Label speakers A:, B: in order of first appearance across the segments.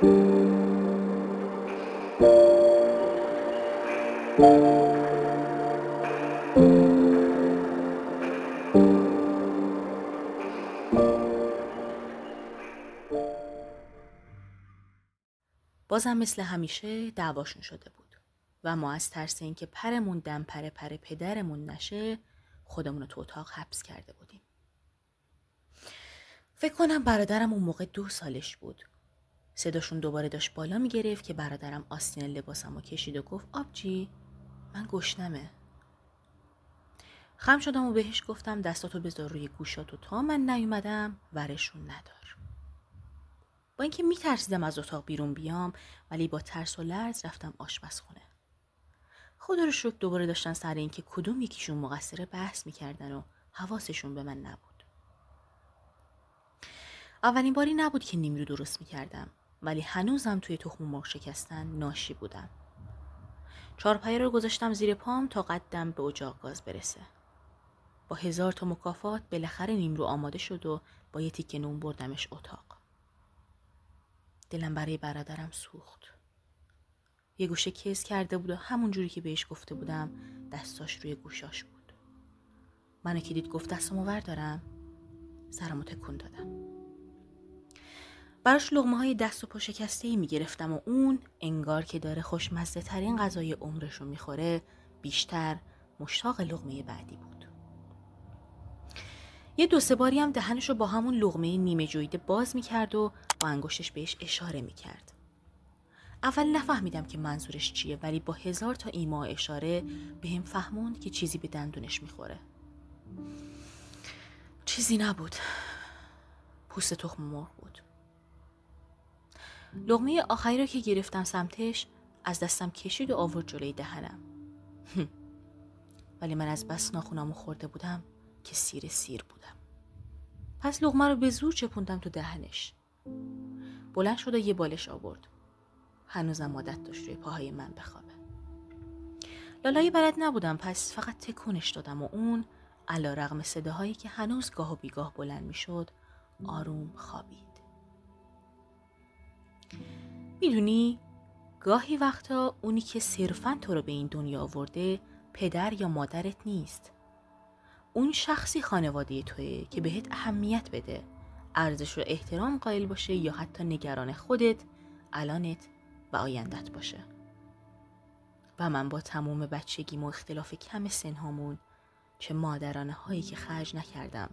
A: بازم مثل همیشه دعواشون شده بود و ما از ترس اینکه پرمون دم پر پدرمون نشه خودمون رو تو اتاق حبس کرده بودیم. فکر کنم برادرم اون موقع 2 سالش بود. صداشون دوباره داشت بالا میگرفت که برادرم آستین لباسمو کشید و گفت آبجی من گشنمه. خم شدم و بهش گفتم دستاتو بذار روی گوشاتو تا من نیومدم ورشون ندار. با اینکه میترسیدم از اتاق بیرون بیام ولی با ترس و لرز رفتم آشپزخونه. خدا رو شکر دوباره داشتن سر این که کدوم یکیشون مقصره بحث میکردن و حواسشون به من نبود. اولین باری نبود که نیمرو درست میکردم ولی هنوزم توی تخم مرغ شکستن ناشی بودم. چارپایه رو گذاشتم زیر پام تا قدم به اجاق گاز برسه. با 1000 تا مکافات بالاخره نیمرو آماده شد و با یه تیکه نون بردمش اتاق. دلم برای برادرم سوخت. یه گوشه کز کرده بود و همون جوری که بهش گفته بودم دستاش روی گوشاش بود. منو که دید گفت دستمو وردارم. سرمو تکون دادم. براش لقمه‌های دست و پا شکسته‌ای میگرفتم و اون انگار که داره خوشمزه ترین غذای عمرشو میخوره بیشتر مشتاق لقمه بعدی بود. یه 2-3 باری هم دهنشو با همون لقمه نیمه جویده باز میکرد و با انگشتش بهش اشاره میکرد. اول نفهمیدم که منظورش چیه ولی با 1000 تا ایما اشاره بهم فهموند که چیزی به دندونش میخوره. چیزی نبود. پوست تخم مرغ بود. لقمه آخری رو که گرفتم سمتش از دستم کشید و آورد جلوی دهنم. ولی من از بس ناخونامو خورده بودم که سیر بودم. پس لقمه رو به زور چپوندم تو دهنش. بلند شد و یه بالش آورد. هنوزم عادت داشت روی پاهای من بخوابه. لالایی بلد نبودم پس فقط تکونش دادم و اون علیرغم صداهایی که هنوز گاه و بیگاه بلند میشد آروم خوابید. میدونی گاهی وقتا اونی که صرفاً تو رو به این دنیا آورده پدر یا مادرت نیست. اون شخصی خانواده توئه که بهت اهمیت بده، ارزش و احترام قائل باشه یا حتی نگران خودت، الانت و آیندت باشه. و من با تمام بچگیم و اختلاف کم سنهامون چه مادرانه هایی که خرج نکردم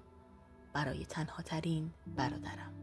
A: برای تنها ترین برادرم.